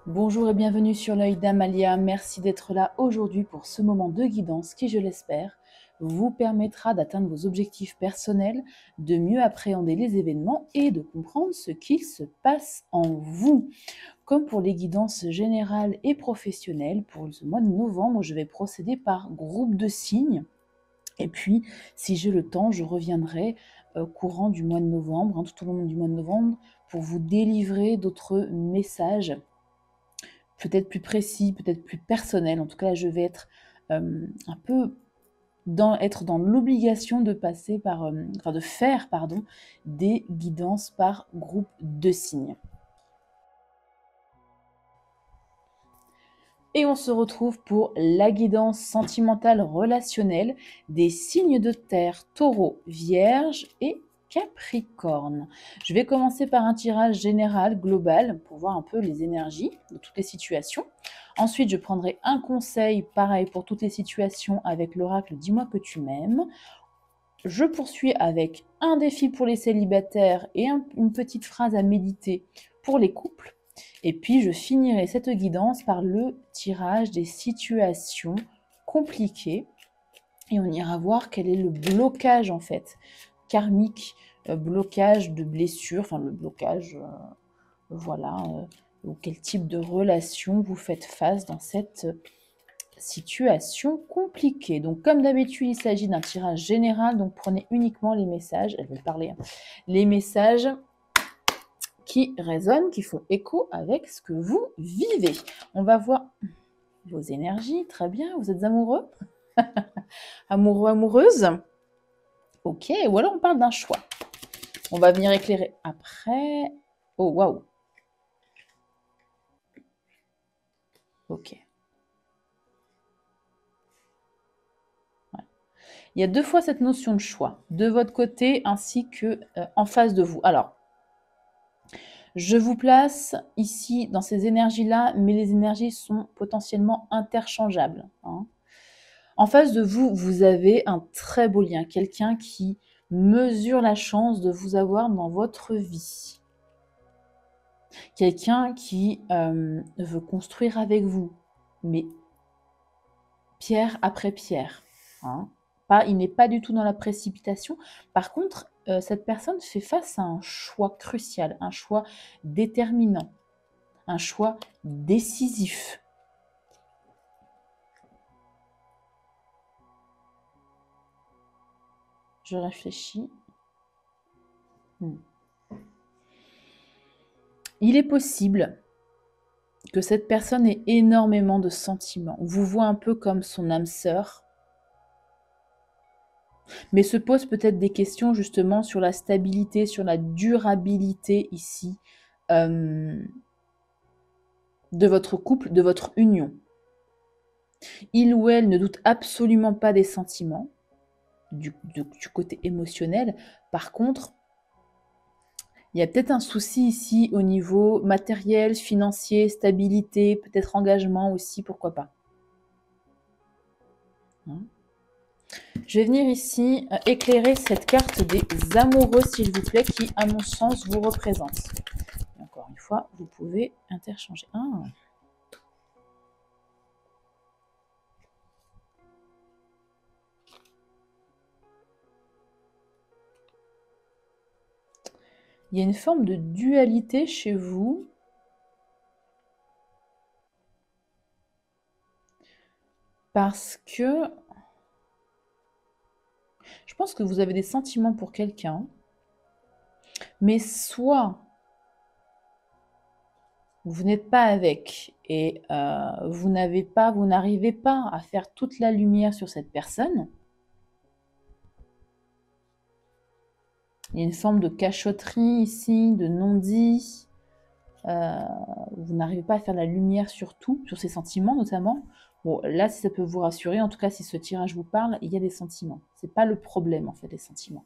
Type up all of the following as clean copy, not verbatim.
Bonjour et bienvenue sur l'œil d'Amalia. Merci d'être là aujourd'hui pour ce moment de guidance qui, je l'espère, vous permettra d'atteindre vos objectifs personnels, de mieux appréhender les événements et de comprendre ce qu'il se passe en vous. Comme pour les guidances générales et professionnelles, pour ce mois de novembre, je vais procéder par groupe de signes. Et puis, si j'ai le temps, je reviendrai courant du mois de novembre, tout au long du mois de novembre, pour vous délivrer d'autres messages peut-être plus précis, peut-être plus personnel. En tout cas, je vais être un peu être dans l'obligation de passer par, de faire, pardon, des guidances par groupe de signes. Et on se retrouve pour la guidance sentimentale relationnelle des signes de terre, taureau, vierge et Capricorne. Je vais commencer par un tirage général, global, pour voir un peu les énergies de toutes les situations. Ensuite, je prendrai un conseil, pareil pour toutes les situations, avec l'oracle « Dis-moi que tu m'aimes ». Je poursuis avec un défi pour les célibataires et une petite phrase à méditer pour les couples. Et puis, je finirai cette guidance par le tirage des situations compliquées. Et on ira voir quel est le blocage, en fait, karmique, blocage de blessure, enfin le blocage, voilà, ou quel type de relation vous faites face dans cette situation compliquée. Donc, comme d'habitude, il s'agit d'un tirage général, donc prenez uniquement les messages, elle veut parler, les messages qui résonnent, qui font écho avec ce que vous vivez. On va voir vos énergies, très bien, vous êtes amoureux amoureux, amoureuse. Ok, ou alors on parle d'un choix. On va venir éclairer après. Oh, waouh. Ok. Ouais. Il y a deux fois cette notion de choix, de votre côté ainsi que en face de vous. Alors, je vous place ici dans ces énergies-là, mais les énergies sont potentiellement interchangeables. En face de vous, vous avez un très beau lien, quelqu'un qui mesure la chance de vous avoir dans votre vie. Quelqu'un qui veut construire avec vous, mais pierre après pierre. Il n'est pas du tout dans la précipitation. Par contre, cette personne fait face à un choix crucial, un choix déterminant, un choix décisif. Je réfléchis. Il est possible que cette personne ait énormément de sentiments, vous voit un peu comme son âme sœur, mais se pose peut-être des questions justement sur la stabilité, sur la durabilité ici de votre couple, de votre union. Il ou elle ne doute absolument pas des sentiments, du côté émotionnel. Par contre, il y a peut-être un souci ici au niveau matériel, financier, stabilité, peut-être engagement aussi, pourquoi pas. Je vais venir ici éclairer cette carte des amoureux, s'il vous plaît, qui, à mon sens, vous représente. Et encore une fois, vous pouvez interchanger. Il y a une forme de dualité chez vous. Parce que je pense que vous avez des sentiments pour quelqu'un, mais soit vous n'êtes pas avec et vous n'arrivez pas à faire toute la lumière sur cette personne. Il y a une forme de cachotterie ici, de non-dit. Vous n'arrivez pas à faire la lumière sur tout, sur ces sentiments notamment. Bon, là, si ça peut vous rassurer, en tout cas, si ce tirage vous parle, il y a des sentiments. C'est pas le problème, en fait, les sentiments.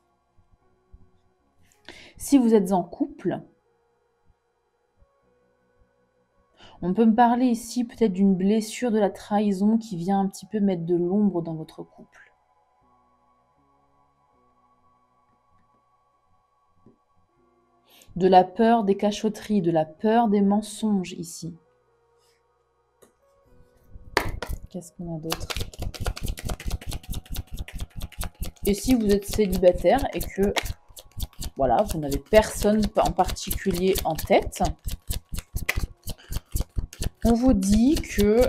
Si vous êtes en couple, on peut me parler ici peut-être d'une blessure de la trahison qui vient un petit peu mettre de l'ombre dans votre couple. De la peur des cachotteries, de la peur des mensonges ici. Qu'est-ce qu'on a d'autre? Et si vous êtes célibataire et que, voilà, vous n'avez personne en particulier en tête, on vous dit que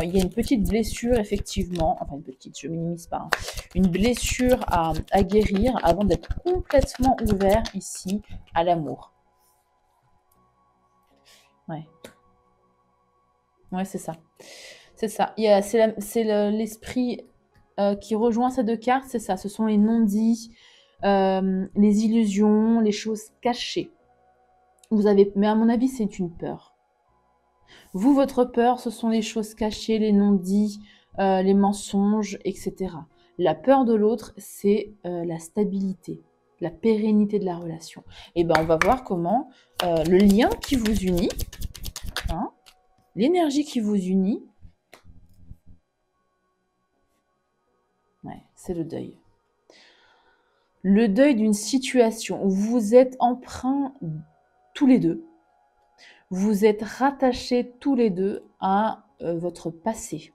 il y a une petite blessure, effectivement, enfin une petite, je minimise pas, hein, une blessure à guérir avant d'être complètement ouvert ici à l'amour. Ouais. Ouais, c'est ça. C'est ça. C'est l'esprit qui rejoint ces deux cartes, c'est ça. Ce sont les non-dits, les illusions, les choses cachées. Mais à mon avis, c'est une peur. Vous, votre peur, ce sont les choses cachées, les non-dits, les mensonges, etc. La peur de l'autre, c'est la stabilité, la pérennité de la relation. Et ben, on va voir comment le lien qui vous unit, hein, l'énergie qui vous unit, ouais, c'est le deuil. Le deuil d'une situation où vous êtes emprunts tous les deux. Vous êtes rattachés tous les deux à votre passé,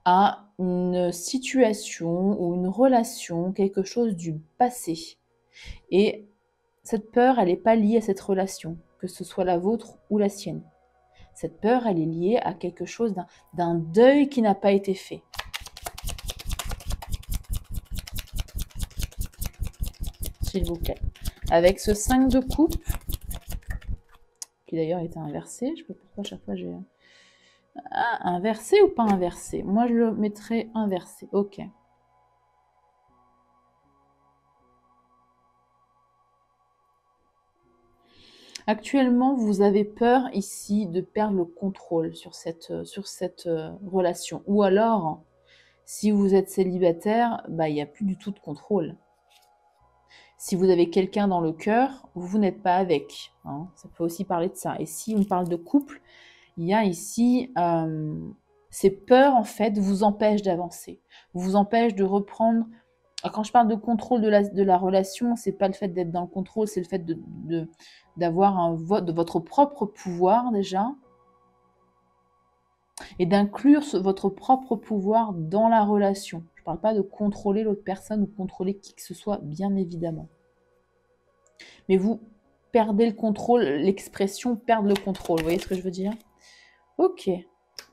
à une situation ou une relation, quelque chose du passé. Et cette peur, elle n'est pas liée à cette relation, que ce soit la vôtre ou la sienne. Cette peur, elle est liée à quelque chose d'un deuil qui n'a pas été fait. S'il vous plaît. Avec ce 5 de coupe, qui d'ailleurs était inversé, je ne sais pas pourquoi à chaque fois j'ai... Ah, inversé ou pas inversé? Moi, je le mettrais inversé. Ok. Actuellement, vous avez peur ici de perdre le contrôle sur cette relation. Ou alors, si vous êtes célibataire, bah, il n'y a plus du tout de contrôle. Si vous avez quelqu'un dans le cœur, vous n'êtes pas avec. Hein. Ça peut aussi parler de ça. Et si on parle de couple, il y a ici ces peurs, en fait, vous empêchent d'avancer. Vous empêchent de reprendre. Quand je parle de contrôle de la relation, c'est pas le fait d'être dans le contrôle, c'est le fait d'avoir de votre propre pouvoir déjà et d'inclure votre propre pouvoir dans la relation. Je ne parle pas de contrôler l'autre personne ou contrôler qui que ce soit, bien évidemment. Mais vous perdez le contrôle, l'expression perdre le contrôle, vous voyez ce que je veux dire? Ok.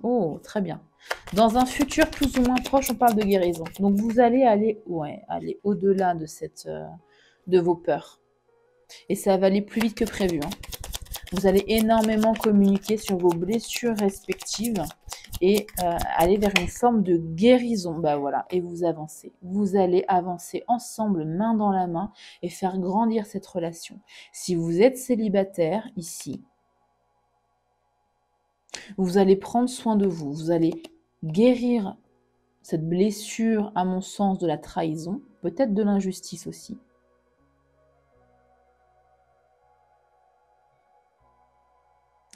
Oh, très bien. Dans un futur plus ou moins proche, on parle de guérison. Donc vous allez aller au-delà de vos peurs. Et ça va aller plus vite que prévu. Hein. Vous allez énormément communiquer sur vos blessures respectives et aller vers une forme de guérison. Bah voilà, et vous avancez. Vous allez avancer ensemble, main dans la main, et faire grandir cette relation. Si vous êtes célibataire ici, vous allez prendre soin de vous. Vous allez guérir cette blessure, à mon sens, de la trahison, peut-être de l'injustice aussi.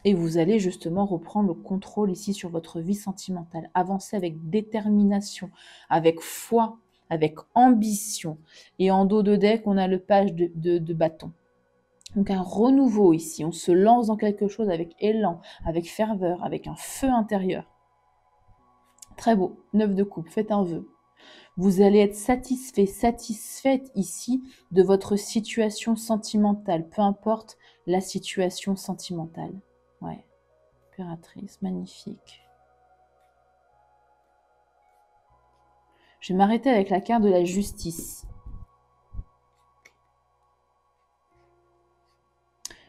Et vous allez justement reprendre le contrôle ici sur votre vie sentimentale. Avancer avec détermination, avec foi, avec ambition. Et en dos de deck, on a le page de bâton. Donc un renouveau ici. On se lance dans quelque chose avec élan, avec ferveur, avec un feu intérieur. Très beau. 9 de coupe. Faites un vœu. Vous allez être satisfait, satisfaite ici de votre situation sentimentale. Peu importe la situation sentimentale. Ouais. Impératrice, magnifique. Je vais m'arrêter avec la carte de la justice.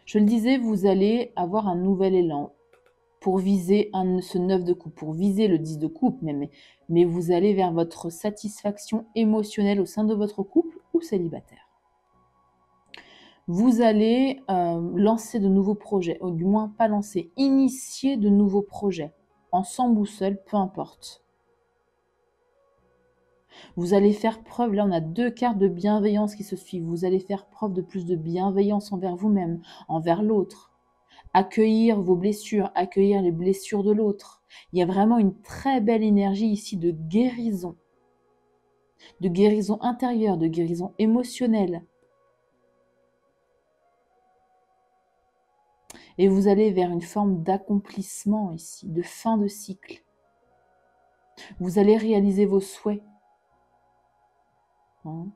Je le disais, vous allez avoir un nouvel élan pour viser ce 9 de coupe, pour viser le 10 de coupe, mais vous allez vers votre satisfaction émotionnelle au sein de votre couple ou célibataire. Vous allez lancer de nouveaux projets, ou du moins pas lancer, initier de nouveaux projets, ensemble ou seul, peu importe. Vous allez faire preuve, là on a 2 cartes de bienveillance qui se suivent, vous allez faire preuve de plus de bienveillance envers vous-même, envers l'autre. Accueillir vos blessures, accueillir les blessures de l'autre. Il y a vraiment une très belle énergie ici de guérison intérieure, de guérison émotionnelle. Et vous allez vers une forme d'accomplissement ici, de fin de cycle. Vous allez réaliser vos souhaits. Hein.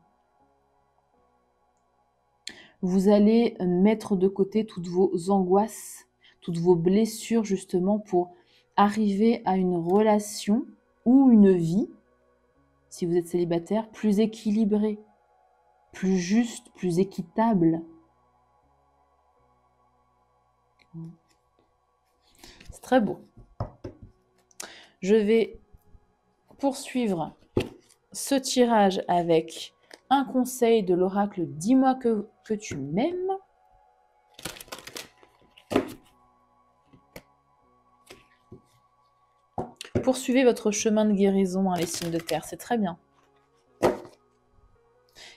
Vous allez mettre de côté toutes vos angoisses, toutes vos blessures, justement, pour arriver à une relation ou une vie, si vous êtes célibataire, plus équilibrée, plus juste, plus équitable. C'est très beau. Je vais poursuivre ce tirage avec un conseil de l'oracle « Dis-moi que tu m'aimes ». Poursuivez votre chemin de guérison, hein, les signes de terre, c'est très bien.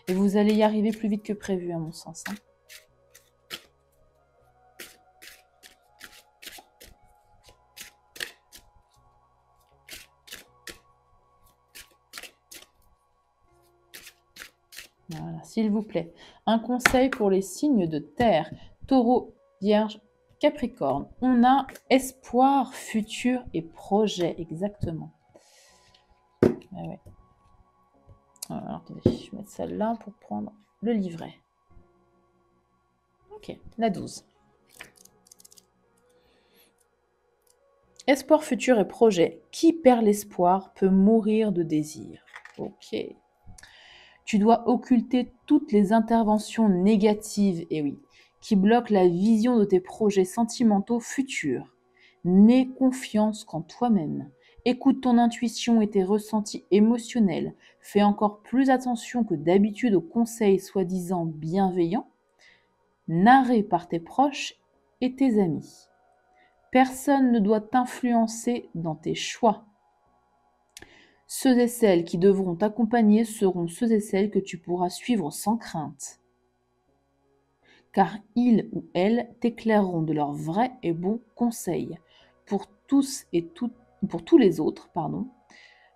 Et vous allez y arriver plus vite que prévu, à mon sens. Hein. Voilà, s'il vous plaît. Un conseil pour les signes de terre. Taureau, Vierge, Capricorne. On a espoir, futur et projet, exactement. Ah ouais. Alors, attendez, je vais mettre celle-là pour prendre le livret. Ok, la 12. Espoir, futur et projet. Qui perd l'espoir peut mourir de désir. Ok. Tu dois occulter toutes les interventions négatives, et oui, qui bloquent la vision de tes projets sentimentaux futurs. N'aie confiance qu'en toi-même. Écoute ton intuition et tes ressentis émotionnels. Fais encore plus attention que d'habitude aux conseils soi-disant bienveillants, narrés par tes proches et tes amis. Personne ne doit t'influencer dans tes choix. Ceux et celles qui devront t'accompagner seront ceux et celles que tu pourras suivre sans crainte, car ils ou elles t'éclaireront de leurs vrais et bons conseils. Pour tous les autres,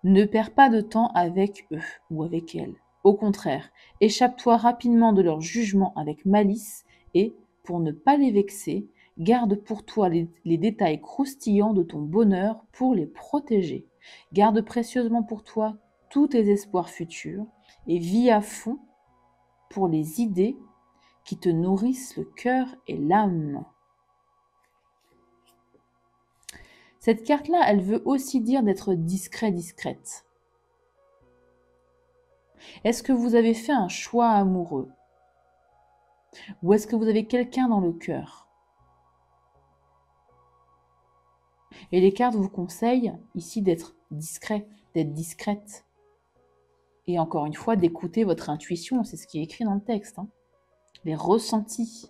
ne perds pas de temps avec eux ou avec elles. Au contraire, échappe-toi rapidement de leur jugement avec malice et, pour ne pas les vexer, garde pour toi les détails croustillants de ton bonheur pour les protéger. Garde précieusement pour toi tous tes espoirs futurs et vis à fond pour les idées qui te nourrissent le cœur et l'âme. Cette carte-là, elle veut aussi dire d'être discret, discrète. Est-ce que vous avez fait un choix amoureux? Ou est-ce que vous avez quelqu'un dans le cœur? Et les cartes vous conseillent ici d'être discret, d'être discrète. Et encore une fois, d'écouter votre intuition, c'est ce qui est écrit dans le texte. Hein. Les ressentis.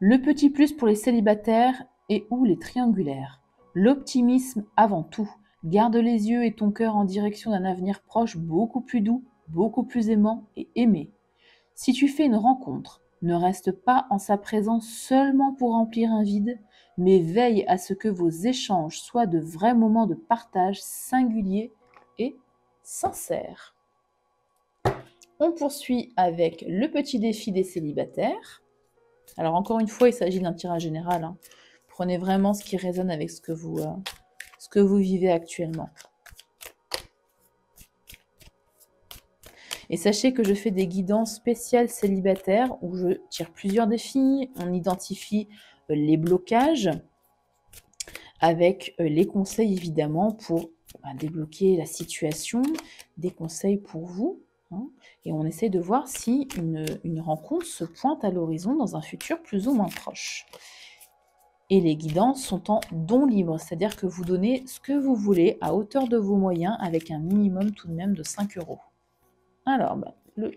Le petit plus pour les célibataires et ou les triangulaires. L'optimisme avant tout. Garde les yeux et ton cœur en direction d'un avenir proche beaucoup plus doux, beaucoup plus aimant et aimé. Si tu fais une rencontre, ne reste pas en sa présence seulement pour remplir un vide, mais veille à ce que vos échanges soient de vrais moments de partage singuliers et sincères. On poursuit avec le petit défi des célibataires. Alors encore une fois, il s'agit d'un tirage général. Hein. Prenez vraiment ce qui résonne avec ce que vous vivez actuellement. Et sachez que je fais des guidances spéciales célibataires où je tire plusieurs défis, on identifie les blocages avec les conseils évidemment pour débloquer la situation, des conseils pour vous. Hein, et on essaie de voir si une rencontre se pointe à l'horizon dans un futur plus ou moins proche. Et les guidances sont en don libre, c'est-à-dire que vous donnez ce que vous voulez à hauteur de vos moyens avec un minimum tout de même de 5 €. Alors, le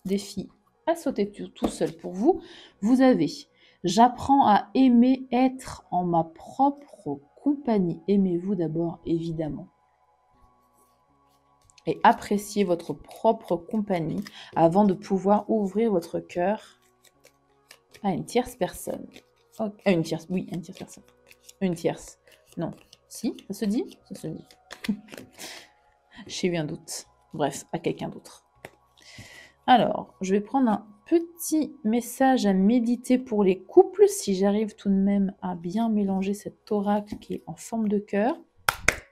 défi à sauter tout seul pour vous. Vous avez « J'apprends à aimer être en ma propre compagnie ». Aimez-vous d'abord, évidemment. Et appréciez votre propre compagnie avant de pouvoir ouvrir votre cœur à une tierce personne. Une tierce personne. Une tierce. Non. Si, ça se dit? Ça se dit. J'ai eu un doute. Bref, à quelqu'un d'autre. Alors, je vais prendre un petit message à méditer pour les couples, si j'arrive tout de même à bien mélanger cet oracle qui est en forme de cœur.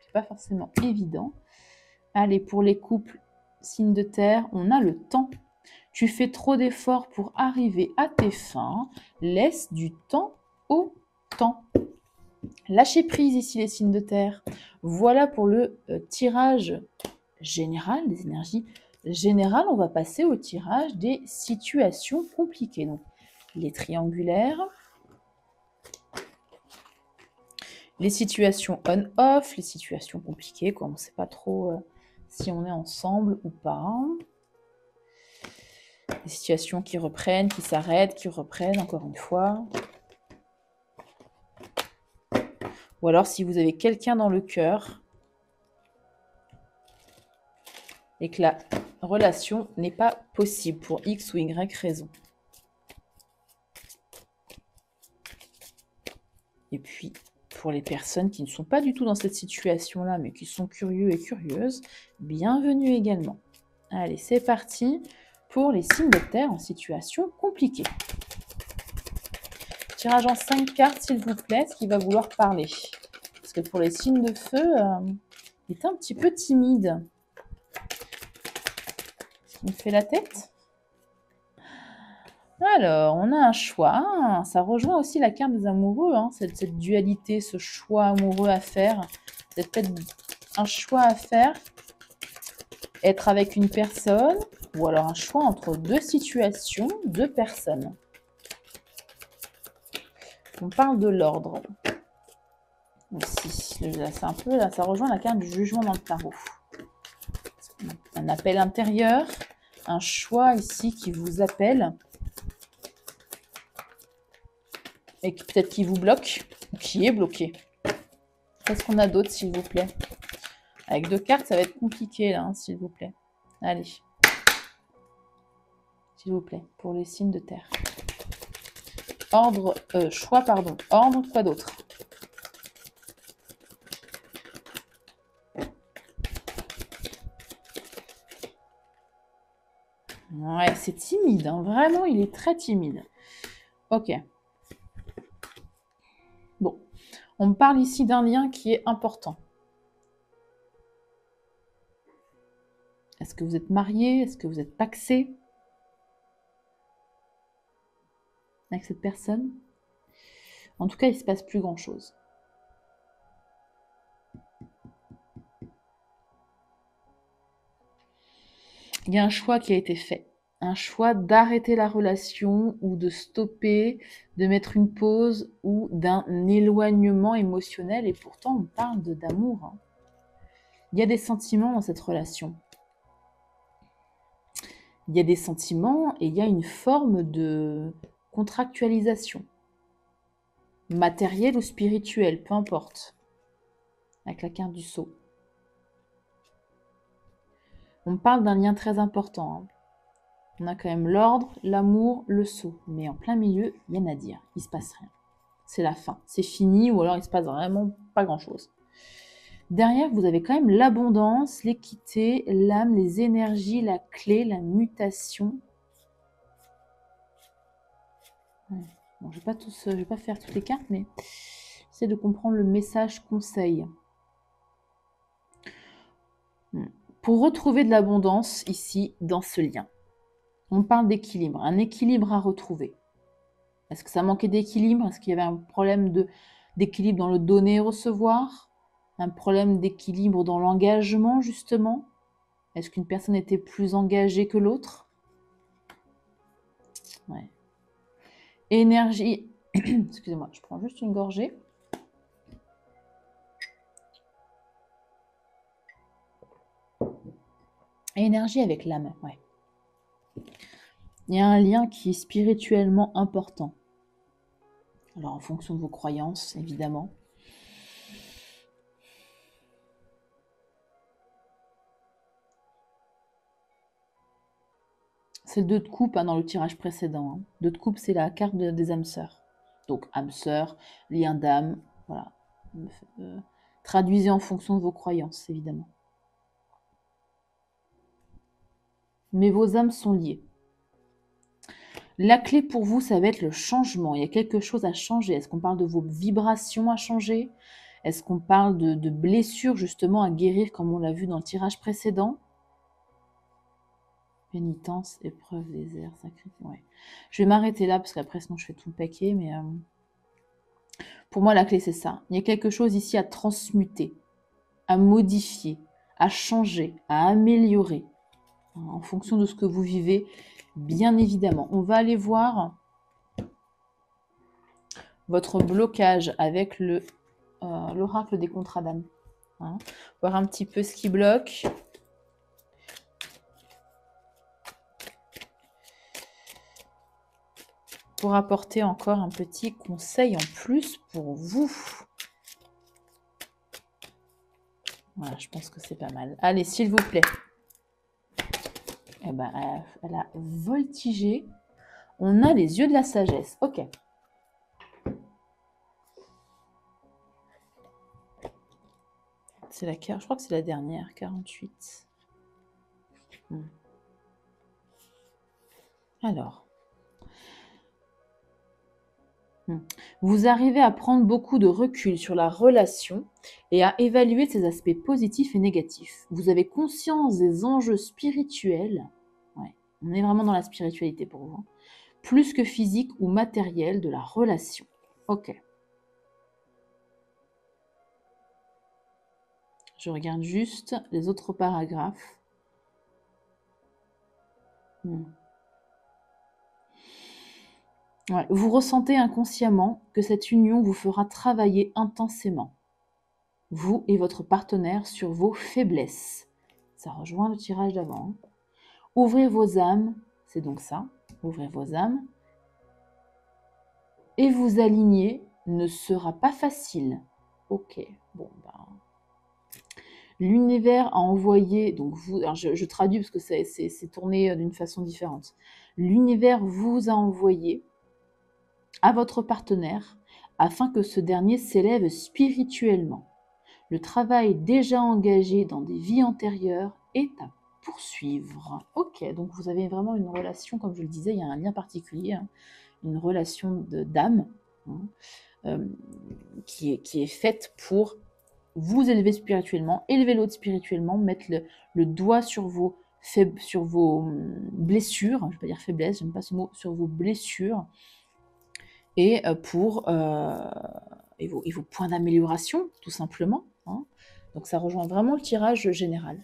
c'est pas forcément évident. Allez, pour les couples, signes de terre, on a le temps. Tu fais trop d'efforts pour arriver à tes fins. Laisse du temps au temps. Lâchez prise ici les signes de terre. Voilà pour le tirage général, des énergies générales. On va passer au tirage des situations compliquées. Donc, les triangulaires, les situations on-off, les situations compliquées, quoi. On ne sait pas trop si on est ensemble ou pas. Les situations qui reprennent, qui s'arrêtent, qui reprennent, encore une fois. Ou alors si vous avez quelqu'un dans le cœur et que la relation n'est pas possible pour X ou Y raison. Et puis, pour les personnes qui ne sont pas du tout dans cette situation-là, mais qui sont curieux et curieuses, bienvenue également. Allez, c'est parti pour les signes de terre en situation compliquée. Tirage en 5 cartes, s'il vous plaît, ce qui va vouloir parler. Parce que pour les signes de feu, il est un petit peu timide. Il me fait la tête. Alors, on a un choix. Ça rejoint aussi la carte des amoureux, hein, cette dualité, ce choix amoureux à faire. C'est peut-être un choix à faire. Être avec une personne, ou alors un choix entre deux situations, deux personnes. On parle de l'ordre. Aussi, c'est un peu là, ça rejoint la carte du jugement dans le tarot. Un appel intérieur, un choix ici qui vous appelle et peut-être qui vous bloque ou qui est bloqué. Qu'est-ce qu'on a d'autre, s'il vous plaît? Avec 2 cartes, ça va être compliqué là, hein, s'il vous plaît. Allez, s'il vous plaît, pour les signes de terre. Ordre, choix, pardon. Ordre, quoi d'autre? Ouais, c'est timide, hein. Vraiment, il est très timide. Ok. Bon, on me parle ici d'un lien qui est important. Est-ce que vous êtes marié? Est-ce que vous êtes pacsé avec cette personne? En tout cas, il ne se passe plus grand-chose. Il y a un choix qui a été fait. Un choix d'arrêter la relation ou de stopper, de mettre une pause ou d'un éloignement émotionnel. Et pourtant, on parle d'amour. Hein. Il y a des sentiments dans cette relation. Il y a des sentiments et il y a une forme de contractualisation. Matérielle ou spirituelle, peu importe. Avec la carte du sceau. On parle d'un lien très important. Hein. On a quand même l'ordre, l'amour, le sceau. Mais en plein milieu, rien à dire. Il ne se passe rien. C'est la fin. C'est fini ou alors il ne se passe vraiment pas grand-chose. Derrière, vous avez quand même l'abondance, l'équité, l'âme, les énergies, la clé, la mutation. Ouais. Bon, je ne vais pas faire toutes les cartes, mais j'essaie de comprendre le message conseil. Pour retrouver de l'abondance ici, dans ce lien, on parle d'équilibre, un équilibre à retrouver. Est-ce que ça manquait d'équilibre? Est-ce qu'il y avait un problème d'équilibre dans le donner et recevoir? Un problème d'équilibre dans l'engagement, justement? Est-ce qu'une personne était plus engagée que l'autre? Ouais. Énergie. Excusez-moi, je prends juste une gorgée. Énergie avec l'âme, ouais. Il y a un lien qui est spirituellement important. Alors, en fonction de vos croyances, évidemment. C'est le 2 de coupe hein, dans le tirage précédent. Hein. 2 de coupe, c'est la carte des âmes sœurs. Donc, âme sœur, lien d'âme, voilà. Traduisez en fonction de vos croyances, évidemment. Mais vos âmes sont liées. La clé pour vous, ça va être le changement. Il y a quelque chose à changer. Est-ce qu'on parle de vos vibrations à changer? Est-ce qu'on parle de blessures justement à guérir comme on l'a vu dans le tirage précédent? Pénitence, épreuve, désert, sacrifice. Ouais. Je vais m'arrêter là parce qu'après sinon je fais tout le paquet. Mais pour moi la clé c'est ça. Il y a quelque chose ici à transmuter, à modifier, à changer, à améliorer en fonction de ce que vous vivez, bien évidemment. On va aller voir votre blocage avec l'oracle des contrats d'âme. Hein. Voir un petit peu ce qui bloque. Pour apporter encore un petit conseil en plus pour vous. Voilà, je pense que c'est pas mal. Allez, s'il vous plaît. Eh ben, elle a voltigé. On a les yeux de la sagesse. Ok. C'est la carte, je crois que c'est la dernière, 48. Alors. Vous arrivez à prendre beaucoup de recul sur la relation et à évaluer ses aspects positifs et négatifs. Vous avez conscience des enjeux spirituels. Ouais, on est vraiment dans la spiritualité pour vous. Hein, plus que physique ou matériel de la relation. Ok. Je regarde juste les autres paragraphes. Ouais, vous ressentez inconsciemment que cette union vous fera travailler intensément, vous et votre partenaire, sur vos faiblesses. Ça rejoint le tirage d'avant. Ouvrez vos âmes, c'est donc ça, ouvrez vos âmes, et vous aligner ne sera pas facile. Ok, bon, ben... L'univers a envoyé, donc vous, alors je traduis parce que c'est tourné d'une façon différente. L'univers vous a envoyé à votre partenaire afin que ce dernier s'élève spirituellement. Le travail déjà engagé dans des vies antérieures est à poursuivre. Ok, donc vous avez vraiment une relation, comme je le disais, il y a un lien particulier, hein, une relation d'âme qui est faite pour vous élever spirituellement, élever l'autre spirituellement, mettre le doigt sur vos blessures, je ne vais pas dire faiblesse, j'aime pas ce mot, sur vos blessures, et vos points d'amélioration, tout simplement. Hein. Donc ça rejoint vraiment le tirage général.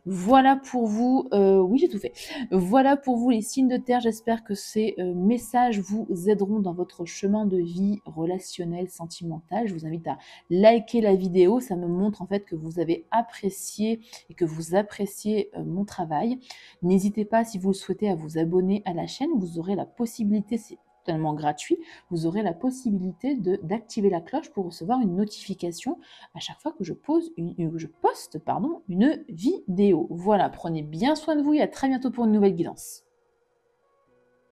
Voilà pour vous, oui j'ai tout fait, voilà pour vous les signes de terre, j'espère que ces messages vous aideront dans votre chemin de vie relationnel, sentimental. Je vous invite à liker la vidéo, ça me montre en fait que vous avez apprécié et que vous appréciez mon travail. N'hésitez pas si vous le souhaitez à vous abonner à la chaîne, vous aurez la possibilité, c'est totalement gratuit, vous aurez la possibilité d'activer la cloche pour recevoir une notification à chaque fois que je poste une vidéo. Voilà, prenez bien soin de vous et à très bientôt pour une nouvelle guidance.